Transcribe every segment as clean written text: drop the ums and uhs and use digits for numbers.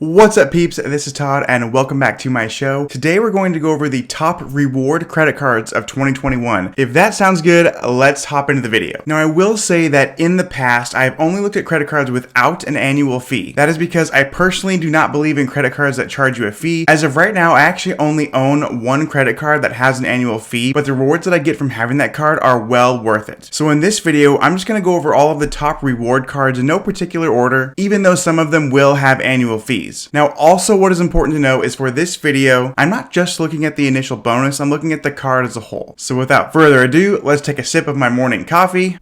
What's up, peeps? This is Todd and welcome back to my show. Today we're going to go over the top reward credit cards of 2021. If that sounds good, let's hop into the video. Now I will say that in the past, I've only looked at credit cards without an annual fee. That is because I personally do not believe in credit cards that charge you a fee. As of right now, I actually only own one credit card that has an annual fee, but the rewards that I get from having that card are well worth it. So in this video, I'm just going to go over all of the top reward cards in no particular order, even though some of them will have annual fees. Now, also what is important to know is for this video, I'm not just looking at the initial bonus, I'm looking at the card as a whole. So without further ado, let's take a sip of my morning coffee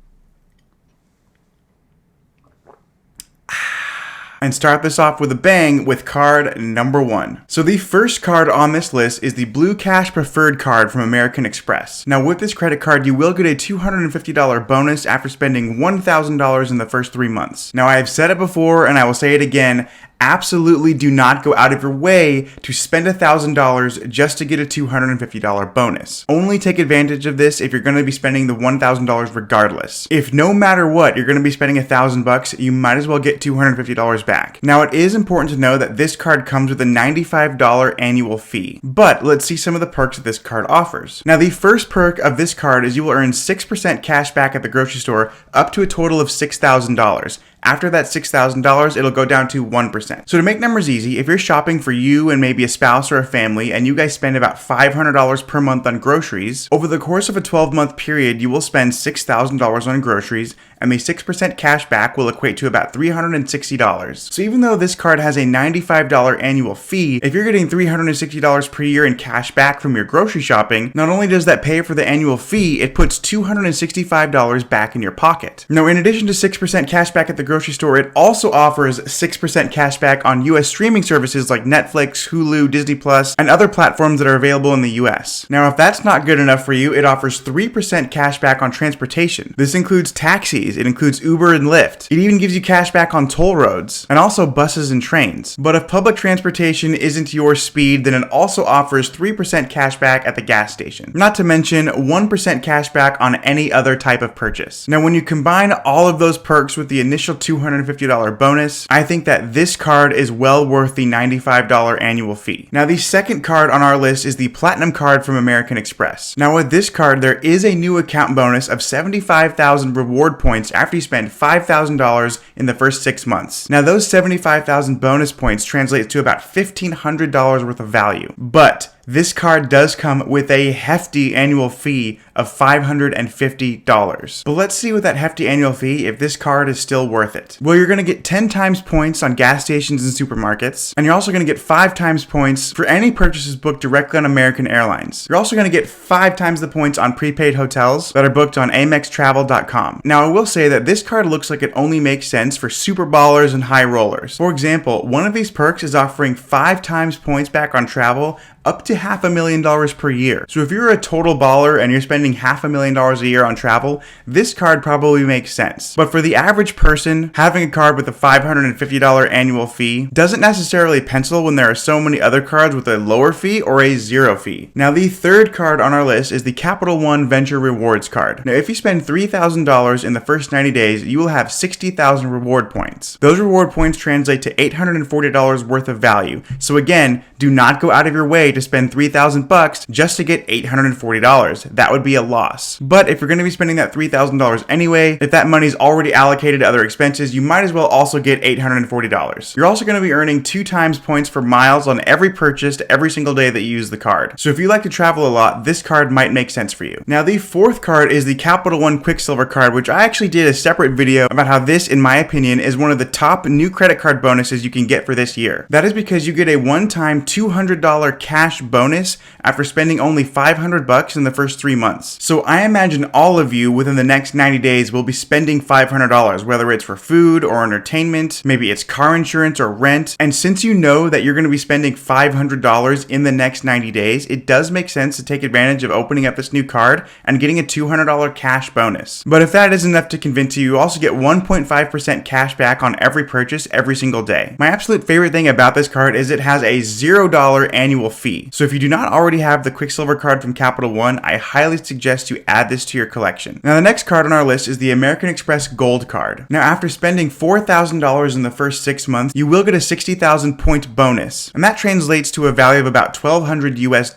and start this off with a bang with card number 1. So the first card on this list is the Blue Cash Preferred card from American Express. Now with this credit card, you will get a $250 bonus after spending $1,000 in the first 3 months. Now I've said it before and I will say it again, absolutely do not go out of your way to spend $1,000 just to get a $250 bonus. Only take advantage of this if you're going to be spending the $1,000 regardless. If no matter what, you're going to be spending $1,000, you might as well get $250 back. Now it is important to know that this card comes with a $95 annual fee, but let's see some of the perks that this card offers. Now the first perk of this card is you will earn 6% cash back at the grocery store up to a total of $6,000. After that $6,000, it'll go down to 1%. So to make numbers easy, if you're shopping for you and maybe a spouse or a family, and you guys spend about $500 per month on groceries, over the course of a 12-month period, you will spend $6,000 on groceries, and the 6% cash back will equate to about $360. So even though this card has a $95 annual fee, if you're getting $360 per year in cash back from your grocery shopping, not only does that pay for the annual fee, it puts $265 back in your pocket. Now, in addition to 6% cash back at the grocery store, it also offers 6% cash back on US streaming services like Netflix, Hulu, Disney Plus, and other platforms that are available in the US. Now, if that's not good enough for you, it offers 3% cash back on transportation. This includes taxis, it includes Uber and Lyft. It even gives you cash back on toll roads, and also buses and trains. But if public transportation isn't your speed, then it also offers 3% cash back at the gas station. Not to mention 1% cash back on any other type of purchase. Now, when you combine all of those perks with the initial $250 bonus, I think that this card is well worth the $95 annual fee. Now, the second card on our list is the Platinum card from American Express. Now, with this card, there is a new account bonus of 75,000 reward points after you spend $5,000 in the first 6 months. Now, those 75,000 bonus points translates to about $1,500 worth of value, but this card does come with a hefty annual fee of $550. But let's see with that hefty annual fee if this card is still worth it. Well, you're going to get 10 times points on gas stations and supermarkets, and you're also going to get 5 times points for any purchases booked directly on American Airlines. You're also going to get 5 times the points on prepaid hotels that are booked on AmexTravel.com. Now, I will say that this card looks like it only makes sense for super ballers and high rollers. For example, one of these perks is offering 5 times points back on travel up to $500,000 per year. So if you're a total baller and you're spending $500,000 a year on travel, this card probably makes sense. But for the average person, having a card with a $550 annual fee doesn't necessarily pencil when there are so many other cards with a lower fee or a zero fee. Now, the third card on our list is the CapitalOne Venture Rewards card. Now, if you spend $3,000 in the first 90 days, you will have 60,000 reward points. Those reward points translate to $840 worth of value. So again, do not go out of your way to spend $3,000 just to get $840. That would be a loss. But if you're going to be spending that $3,000 anyway, if that money's already allocated to other expenses, you might as well also get $840. You're also going to be earning 2 times points for miles on every purchase every single day that you use the card. So if you like to travel a lot, this card might make sense for you. Now, the fourth card is the CapitalOne Quicksilver card, which I actually did a separate video about how this, in my opinion, is one of the top new credit card bonuses you can get for this year. That is because you get a one-time $200 cash bonus after spending only $500 in the first 3 months. So I imagine all of you within the next 90 days will be spending $500, whether it's for food or entertainment, maybe it's car insurance or rent. And since you know that you're going to be spending $500 in the next 90 days, it does make sense to take advantage of opening up this new card and getting a $200 cash bonus. But if that isn't enough to convince you, you also get 1.5% cash back on every purchase every single day. My absolute favorite thing about this card is it has a $0 annual fee. fee. So if you do not already have the Quicksilver card from Capital One, I highly suggest you add this to your collection. Now the next card on our list is the American Express Gold card. Now after spending $4,000 in the first 6 months, you will get a 60,000 point bonus, and that translates to a value of about $1,200 US.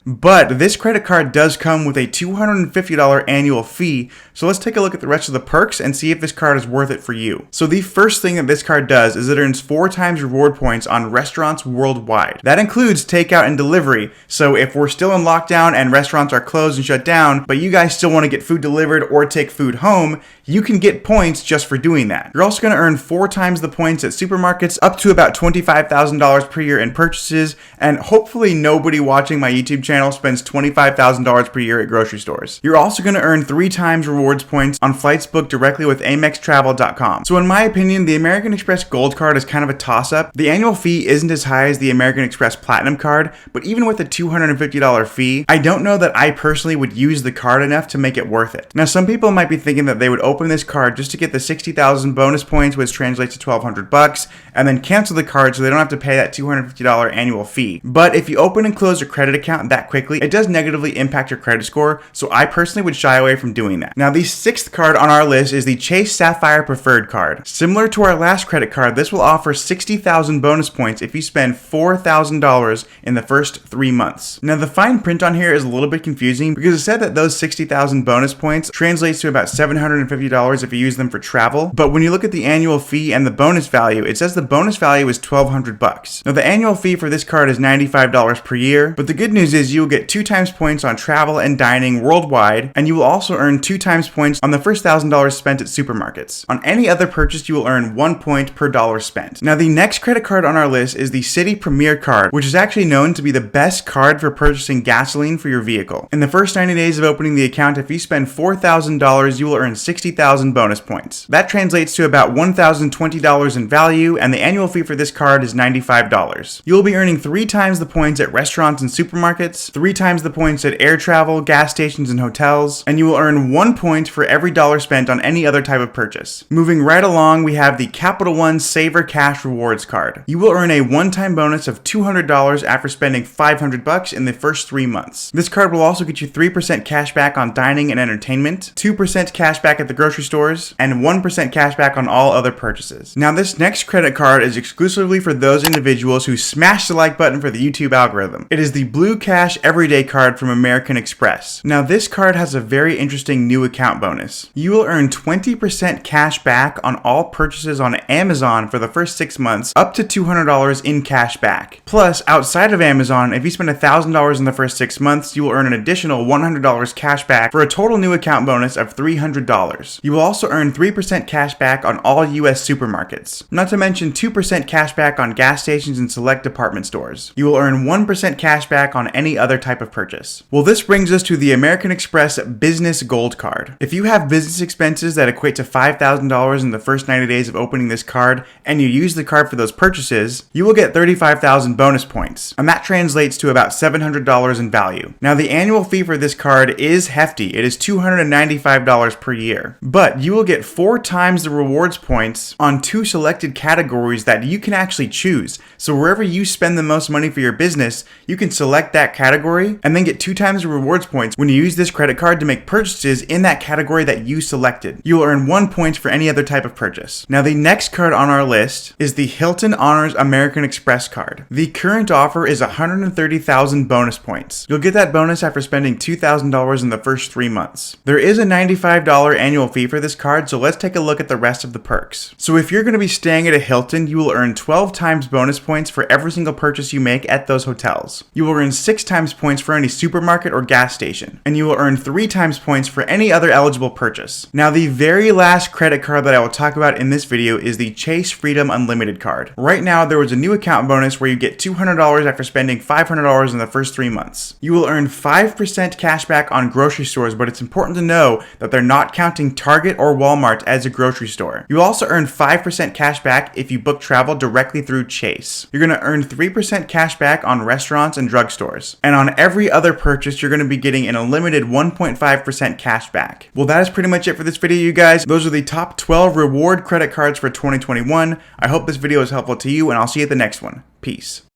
But this credit card does come with a $250 annual fee, so let's take a look at the rest of the perks and see if this card is worth it for you. So the first thing that this card does is it earns 4 times reward points on restaurants worldwide. That includes takeout and delivery, so if we're still in lockdown and restaurants are closed and shut down, but you guys still want to get food delivered or take food home, you can get points just for doing that. You're also going to earn 4 times the points at supermarkets, up to about $25,000 per year in purchases, and hopefully nobody watching my YouTube channel spends $25,000 per year at grocery stores. You're also going to earn 3 times rewards points on flights booked directly with AmexTravel.com. So in my opinion, the American Express Gold card is kind of a toss-up. The annual fee isn't as high as the American Express Platinum card, but even with a $250 fee, I don't know that I personally would use the card enough to make it worth it. Now some people might be thinking that they would open this card just to get the 60,000 bonus points, which translates to $1,200, and then cancel the card so they don't have to pay that $250 annual fee. But if you open and close a credit account that quickly, it does negatively impact your credit score, so I personally would shy away from doing that. Now the 6th card on our list is the Chase Sapphire Preferred card. Similar to our last credit card, this will offer 60,000 bonus points if you spend $4,000 in the first 3 months. Now the fine print on here is a little bit confusing because it said that those 60,000 bonus points translates to about $750 if you use them for travel, but when you look at the annual fee and the bonus value, it says the bonus value is $1,200. Now the annual fee for this card is $95 per year, but the good news is you will get 2 times points on travel and dining worldwide, and you will also earn 2 times points on the first $1,000 spent at supermarkets. On any other purchase, you will earn 1 point per dollar spent. Now the next credit card on our list is the Citi Premier card, which is actually known to be the best card for purchasing gasoline for your vehicle. In the first 90 days of opening the account, if you spend $4,000, you will earn 60,000 bonus points. That translates to about $1,020 in value, and the annual fee for this card is $95. You will be earning 3 times the points at restaurants and supermarkets, 3 times the points at air travel, gas stations, and hotels, and you will earn 1 point for every dollar spent on any other type of purchase. Moving right along, we have the Capital One Savor Cash Rewards card. You will earn a one-time bonus of $200 after spending $500 in the first 3 months. This card will also get you 3% cash back on dining and entertainment, 2% cash back at the grocery stores, and 1% cash back on all other purchases. Now this next credit card is exclusively for those individuals who smash the like button for the YouTube algorithm. It is the Blue Cash Everyday card from American Express. Now this card has a very interesting new account bonus. You will earn 20% cash back on all purchases on Amazon for the first 6 months, up to $200 in cash back. Plus, outside of Amazon, if you spend $1,000 in the first 6 months, you will earn an additional $100 cash back for a total new account bonus of $300. You will also earn 3% cash back on all US supermarkets, not to mention 2% cash back on gas stations and select department stores. You will earn 1% cash back on any other type of purchase. Well, this brings us to the American Express Business Gold card. If you have business expenses that equate to $5,000 in the first 90 days of opening this card, and you use the card for those purchases, you will get 35,000 bonus points, and that translates to about $700 in value. Now the annual fee for this card is hefty. It is $295 per year, but you will get 4 times the rewards points on 2 selected categories that you can actually choose. So wherever you spend the most money for your business, you can select that category and then get 2 times the rewards points when you use this credit card to make purchases in that category that you selected. You will earn 1 point for any other type of purchase. Now the next card on our list is the Hilton Honors American Express card. The current offer is 130,000 bonus points. You'll get that bonus after spending $2,000 in the first 3 months. There is a $95 annual fee for this card, so let's take a look at the rest of the perks. So if you're going to be staying at a Hilton, you will earn 12 times bonus points for every single purchase you make at those hotels. You will earn 6 times points for any supermarket or gas station, and you will earn 3 times points for any other eligible purchase. Now the very last credit card that I will talk about in this video is the Chase Freedom Unlimited card. Right now there was a new account bonus where you get $200 after spending $500 in the first 3 months. You will earn 5% cash back on grocery stores, but it's important to know that they're not counting Target or Walmart as a grocery store. You also earn 5% cash back if you book travel directly through Chase. You're going to earn 3% cash back on restaurants and drugstores. And on every other purchase, you're going to be getting an unlimited 1.5% cash back. Well, that is pretty much it for this video, you guys. Those are the top 12 reward credit cards for 2021. I hope this video is helpful to you, and I'll see you at the next one. Peace.